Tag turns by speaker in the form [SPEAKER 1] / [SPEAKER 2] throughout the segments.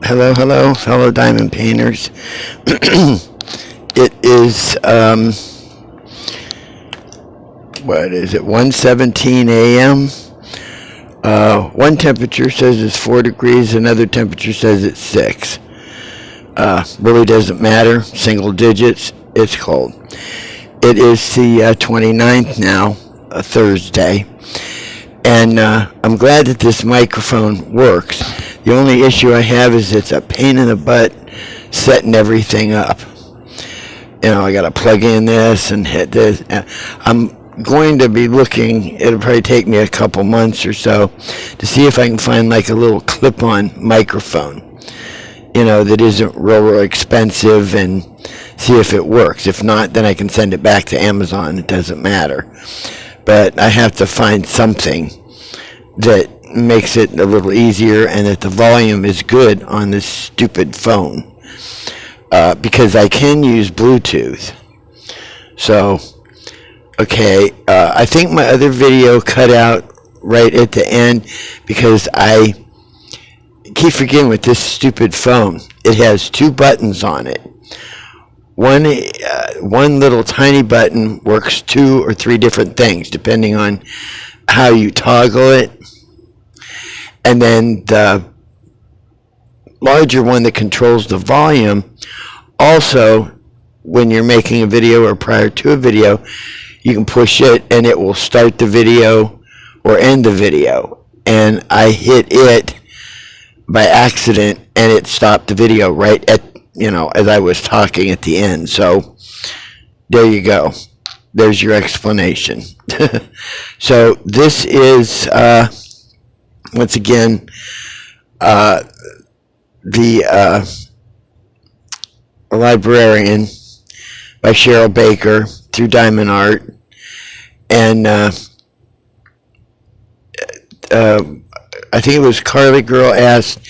[SPEAKER 1] Hello, fellow diamond painters. It is, what is it, 1:17 a.m. One temperature says it's 4 degrees, another temperature says it's 6. Really doesn't matter, single digits, it's cold. It is the 29th now, a Thursday, and I'm glad that this microphone works. The only issue I have is it's a pain in the butt setting everything up. I got to plug in this and hit this. I'm going to be looking, it'll probably take me a couple months or so to see if I can find like a little clip-on microphone, that isn't real expensive, and see if it works. If not, then I can send it back to Amazon. It doesn't matter. But I have to find something that makes it a little easier and that the volume is good on this stupid phone. Because I can use Bluetooth. So, okay, I think my other video cut out right at the end because I keep forgetting with this stupid phone. It has 2 buttons on it. One little tiny button works 2 or 3 different things depending on how you toggle it. And then the larger one that controls the volume, also when you're making a video or prior to a video, you can push it and it will start the video or end the video. And I hit it by accident and it stopped the video right at, as I was talking at the end. So there you go. There's your explanation. So this is, once again, the Librarian by Cheryl Baker through Diamond Art. And I think it was Carly Girl asked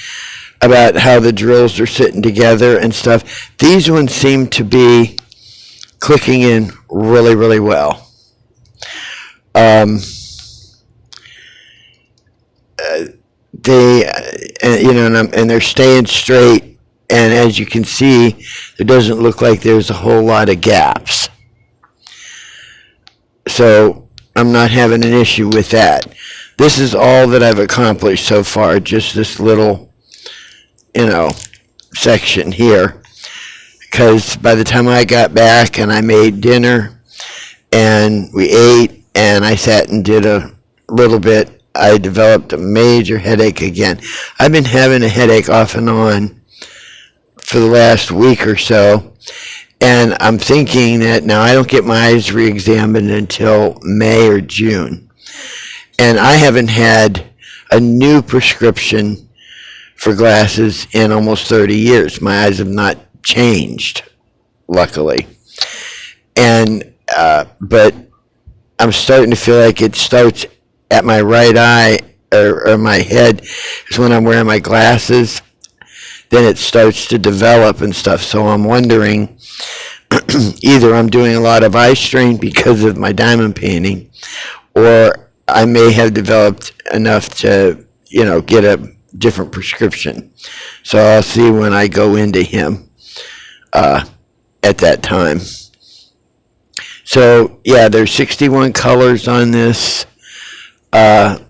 [SPEAKER 1] about how the drills are sitting together and stuff. These ones seem to be clicking in really, really well. And they're staying straight, and as you can see, there doesn't look like there's a whole lot of gaps. So I'm not having an issue with that. This is all that I've accomplished so far, just this little, section here. Because by the time I got back and I made dinner and we ate and I sat and did a little bit, I developed a major headache again. I've been having a headache off and on for the last week or so. And I'm thinking that now I don't get my eyes re-examined until May or June. And I haven't had a new prescription for glasses in almost 30 years. My eyes have not changed, luckily. And, but I'm starting to feel like it starts at my right eye or my head is when I'm wearing my glasses. Then it starts to develop and stuff. So I'm wondering, either I'm doing a lot of eye strain because of my diamond painting, or I may have developed enough to, get a different prescription. So I'll see when I go into him at that time. So yeah, there's 61 colors on this. I'll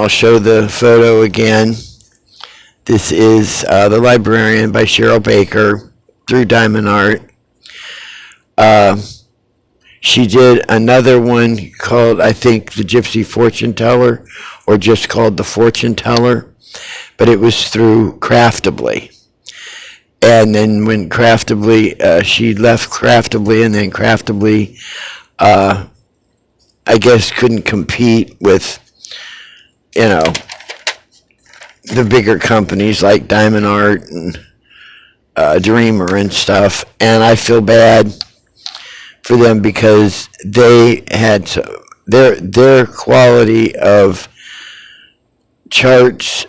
[SPEAKER 1] show the photo again. This is The Librarian by Cheryl Baker through Diamond Art. She did another one called, I think, The Gypsy Fortune Teller, or just called The Fortune Teller, but it was through Craftably. And then when Craftably, she left Craftably, and then Craftably, I guess, couldn't compete with, the bigger companies like Diamond Art and Dreamer and stuff. And I feel bad for them because they had their quality of charts,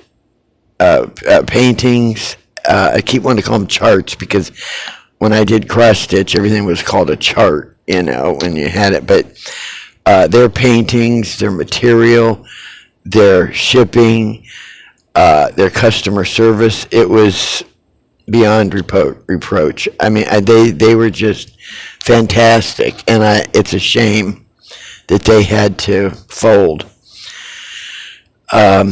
[SPEAKER 1] paintings. I keep wanting to call them charts because when I did cross stitch, everything was called a chart, when you had it. But their paintings, their material, their shipping, their customer service. It was beyond reproach. I mean, they were just fantastic, and it's a shame that they had to fold. I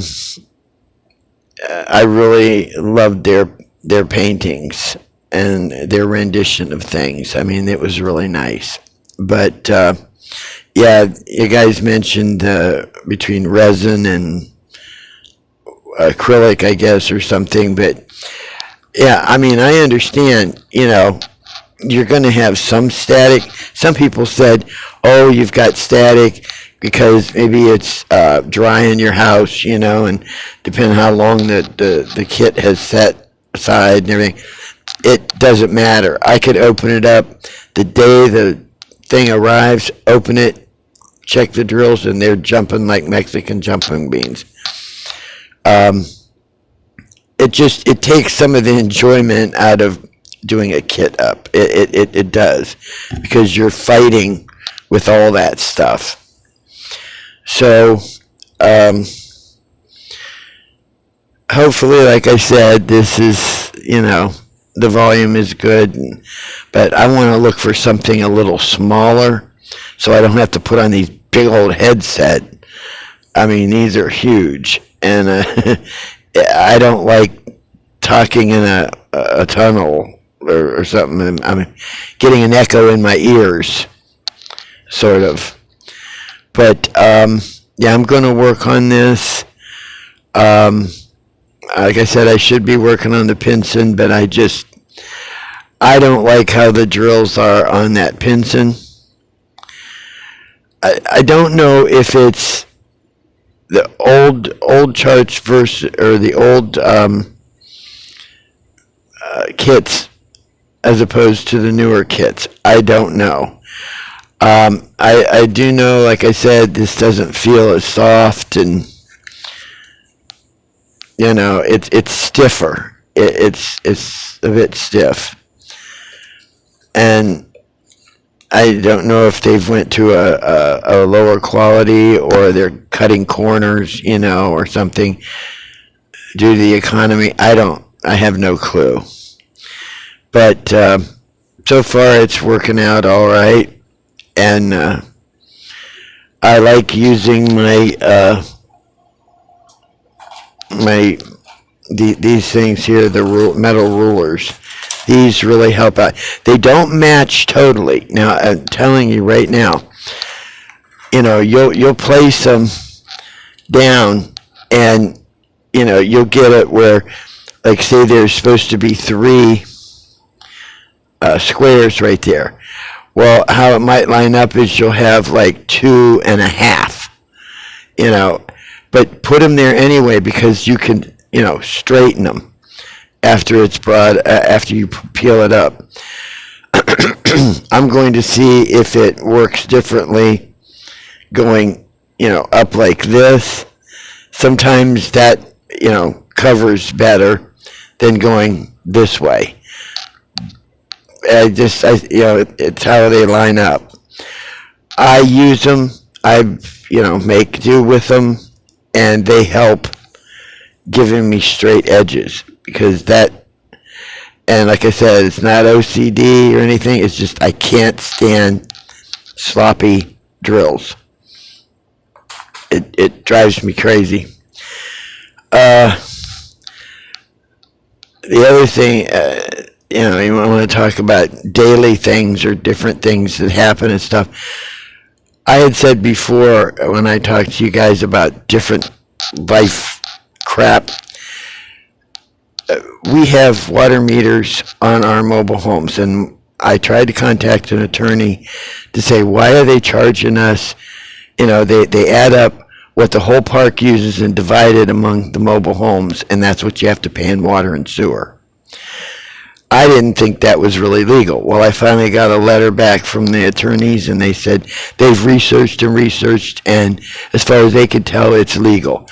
[SPEAKER 1] really loved their paintings and their rendition of things. I mean, it was really nice. But yeah, you guys mentioned between resin and acrylic, I guess, or something. But yeah, I mean, I understand. You're going to have some static. Some people said, "Oh, you've got static because maybe it's dry in your house," and depending how long the kit has set aside and everything, it doesn't matter. I could open it up the day the thing arrives, open it, check the drills, and they're jumping like Mexican jumping beans. It takes some of the enjoyment out of doing a kit up. It does, because you're fighting with all that stuff. So, hopefully, like I said, this is, the volume is good, but I want to look for something a little smaller so I don't have to put on these big old headset. I mean, these are huge, and I don't like talking in a tunnel or something. I'm getting an echo in my ears, sort of. But yeah, I'm going to work on this. Like I said, I should be working on the Pinson, but I don't like how the drills are on that Pinson. I don't know if it's the old charts versus or the old kits as opposed to the newer kits. I don't know. I do know, like I said, this doesn't feel as soft, and it's stiffer. It's a bit stiff, and I don't know if they've went to a lower quality or they're cutting corners, or something due to the economy. I have no clue. But so far it's working out all right, and I like using my these things here, the metal rulers. These really help out. They don't match totally. Now, I'm telling you right now, you'll place them down, and you'll get it where, like, say there's supposed to be 3 squares right there. Well, how it might line up is you'll have like 2.5, but put them there anyway, because you can, straighten them after it's after you peel it up. I'm going to see if it works differently going, up like this. Sometimes that, covers better than going this way. It's how they line up. I use them. I, make do with them, and they help giving me straight edges, because and like I said, it's not OCD or anything. It's just I can't stand sloppy drills. It drives me crazy. The other thing, you want to talk about daily things or different things that happen and stuff. I had said before, when I talked to you guys about different life crap, we have water meters on our mobile homes, and I tried to contact an attorney to say, why are they charging us? They add up what the whole park uses and divide it among the mobile homes, and that's what you have to pay in water and sewer. I didn't think that was really legal. Well, I finally got a letter back from the attorneys, and they said they've researched, and as far as they could tell, it's legal.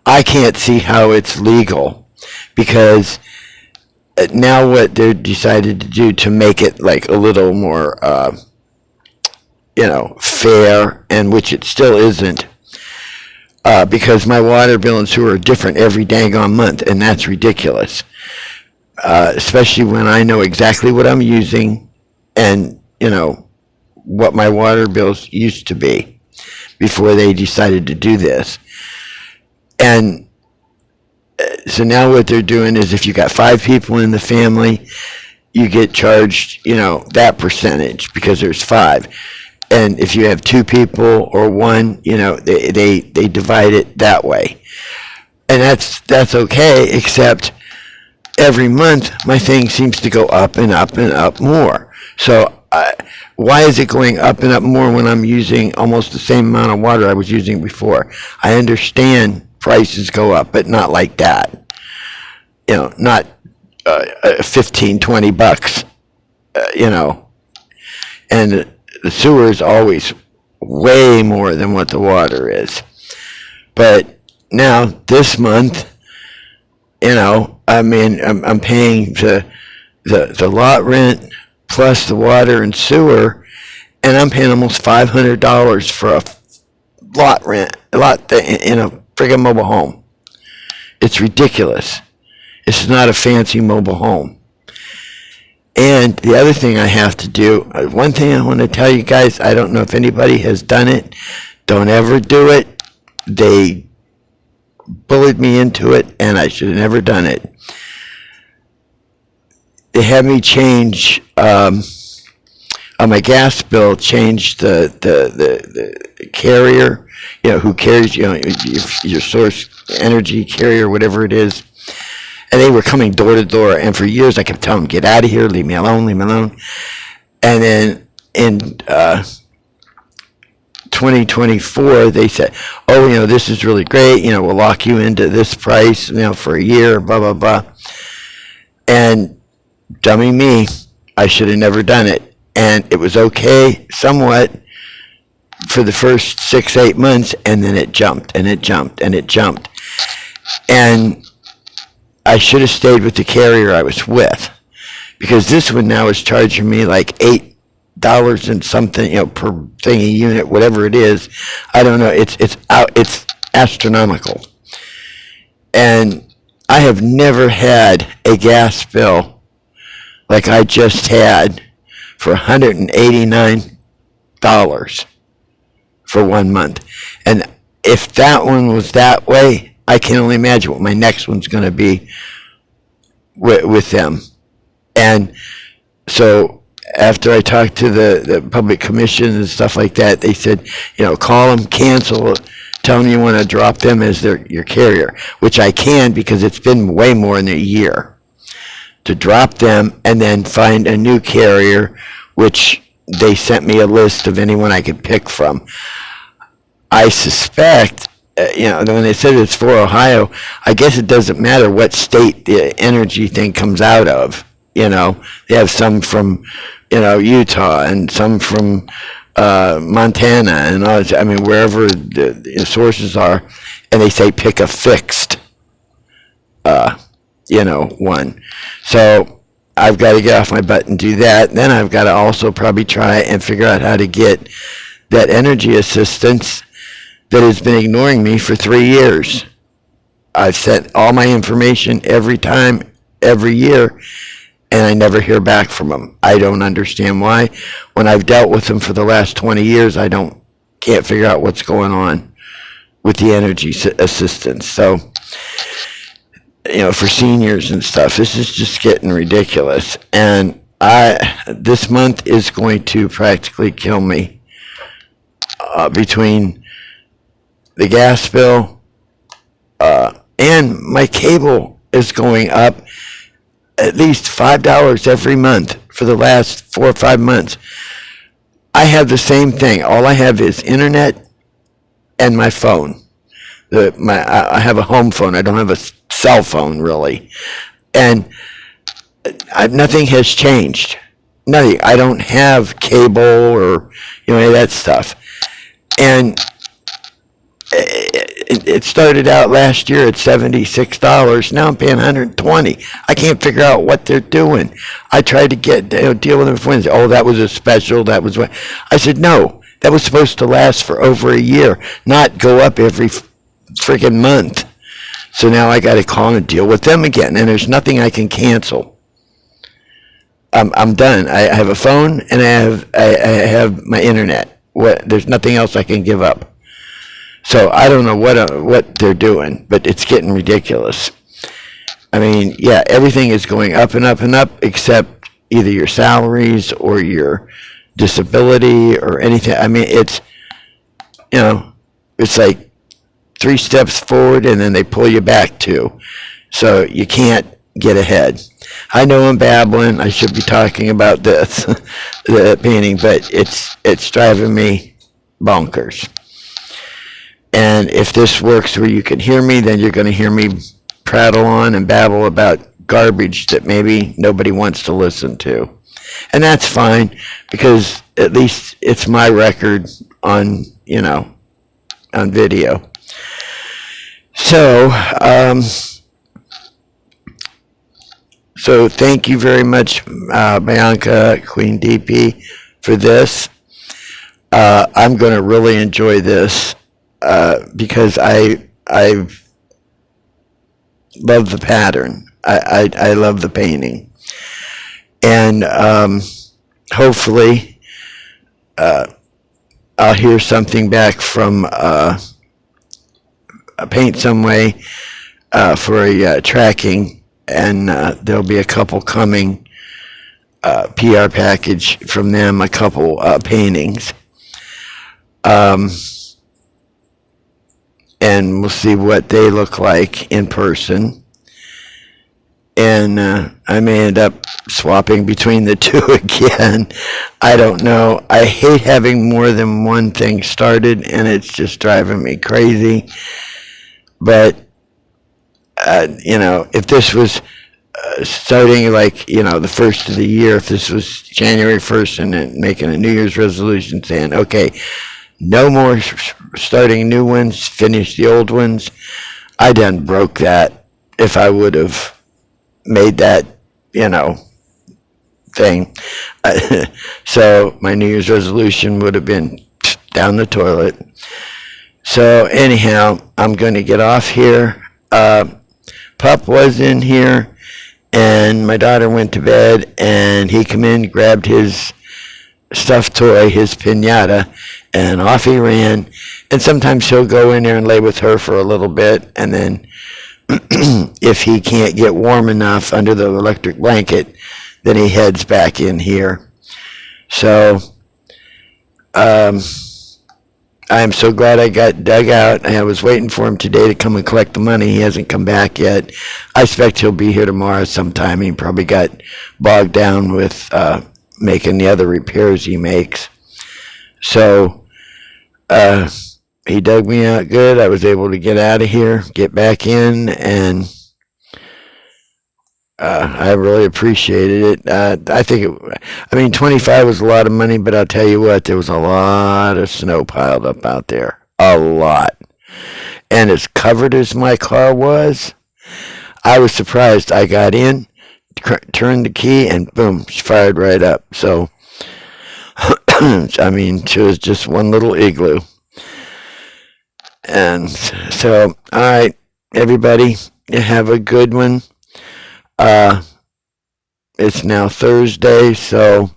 [SPEAKER 1] I can't see how it's legal, because now what they decided to do to make it like a little more, fair, and which it still isn't, because my water bill and sewer are different every dang on month, and that's ridiculous. Especially when I know exactly what I'm using and, what my water bills used to be before they decided to do this. And so now what they're doing is if you got 5 people in the family, you get charged, that percentage because there's 5. And if you have 2 people or 1, they divide it that way. And that's okay, except every month my thing seems to go up and up and up more. So why is it going up and up more when I'm using almost the same amount of water I was using before? I understand prices go up, but not like that. Not 15, 20 bucks, and the sewer is always way more than what the water is. But now this month, I'm paying the lot rent plus the water and sewer, and I'm paying almost $500 for a lot rent, in a friggin' mobile home. It's ridiculous. It's not a fancy mobile home. And the other thing I have to do, one thing I want to tell you guys, I don't know if anybody has done it. Don't ever do it. They bullied me into it, and I should have never done it. They had me change on my gas bill, change the carrier, who carries, your source energy carrier, whatever it is. And they were coming door to door, and for years I kept telling them, get out of here, leave me alone, leave me alone. And then in 2024, they said, this is really great, we'll lock you into this price, for a year, blah, blah, blah. And dummy me, I should have never done it. And it was okay somewhat for the first 6-8 months, and then it jumped, and it jumped, and it jumped. And I should have stayed with the carrier I was with, because this one now is charging me like $8 and something, per thing a unit, whatever it is. I don't know. It's astronomical. And I have never had a gas bill like I just had for $189 for 1 month. And if that one was that way, I can only imagine what my next one's going to be with them. And so after I talked to the public commission and stuff like that, they said, call them, cancel, tell them you want to drop them as your carrier, which I can because it's been way more than a year to drop them and then find a new carrier, which they sent me a list of anyone I could pick from. I suspect, when they said it's for Ohio, I guess it doesn't matter what state the energy thing comes out of. They have some from, Utah and some from Montana and all. Wherever the sources are, and they say pick a fixed, one. So I've got to get off my butt and do that. Then I've got to also probably try and figure out how to get that energy assistance that has been ignoring me for 3 years. I've sent all my information every time, every year, and I never hear back from them. I don't understand why. When I've dealt with them for the last 20 years, can't figure out what's going on with the energy assistance. So, for seniors and stuff, this is just getting ridiculous. And this month is going to practically kill me between the gas bill and my cable is going up at least $5 every month for the last 4 or 5 months. I have the same thing. All I have is internet and my phone. I have a home phone. I don't have a cell phone really, and nothing has changed. Nothing. I don't have cable or any of that stuff. And it started out last year at $76. Now I'm paying $120. I can't figure out what they're doing. I tried to deal with them for Wednesday. Oh, that was a special. That was what I said. No, that was supposed to last for over a year, not go up every freaking month. So now I got to call and deal with them again, and there's nothing I can cancel. I'm done. I have a phone and I have my internet. There's nothing else I can give up. So I don't know what they're doing, but it's getting ridiculous. I mean, yeah, everything is going up and up and up, except either your salaries or your disability or anything. I mean, it's like 3 steps forward and then they pull you back 2. So you can't get ahead. I know I'm babbling. I should be talking about this, the painting, but it's driving me bonkers. And if this works where you can hear me, then you're going to hear me prattle on and babble about garbage that maybe nobody wants to listen to. And that's fine, because at least it's my record on video. So thank you very much, Bianca, Queen DP, for this. I'm going to really enjoy this because I love the pattern. I love the painting. And hopefully I'll hear something back from Paint Some Way for a tracking, and there'll be a couple coming PR package from them, a couple paintings. And we'll see what they look like in person. And I may end up swapping between the 2 again. I don't know. I hate having more than one thing started, and it's just driving me crazy. But, if this was starting the first of the year, if this was January 1st and then making a New Year's resolution saying, okay, no more starting new ones, finish the old ones, I done broke that if I would have made that, thing. So my New Year's resolution would have been down the toilet. So anyhow, I'm going to get off here. Pup was in here, and my daughter went to bed, and he come in, grabbed his stuffed toy, his piñata, and off he ran. And sometimes he'll go in there and lay with her for a little bit, and then if he can't get warm enough under the electric blanket, then he heads back in here. So I'm so glad I got dug out. I was waiting for him today to come and collect the money. He hasn't come back yet. I expect he'll be here tomorrow sometime. He probably got bogged down with making the other repairs he makes. So he dug me out good. I was able to get out of here, get back in, and I really appreciated it. I think 25 was a lot of money, but I'll tell you what, there was a lot of snow piled up out there. A lot. And as covered as my car was, I was surprised. I got in, turned the key, and boom, she fired right up. So, she was just one little igloo. And so, all right, everybody, you have a good one. It's now Thursday, so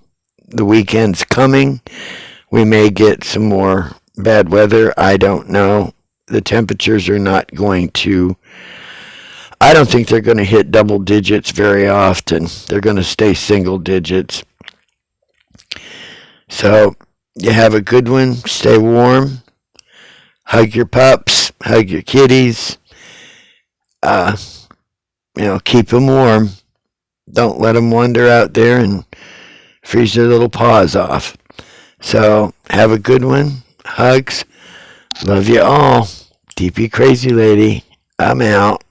[SPEAKER 1] the weekend's coming. We may get some more bad weather. I don't know. The temperatures are not going to, I don't think they're going to hit double digits very often. They're going to stay single digits. So you have a good one. Stay warm. Hug your pups. Hug your kitties. Keep them warm. Don't let them wander out there and freeze their little paws off. So, have a good one. Hugs. Love you all. DP Crazy Lady. I'm out.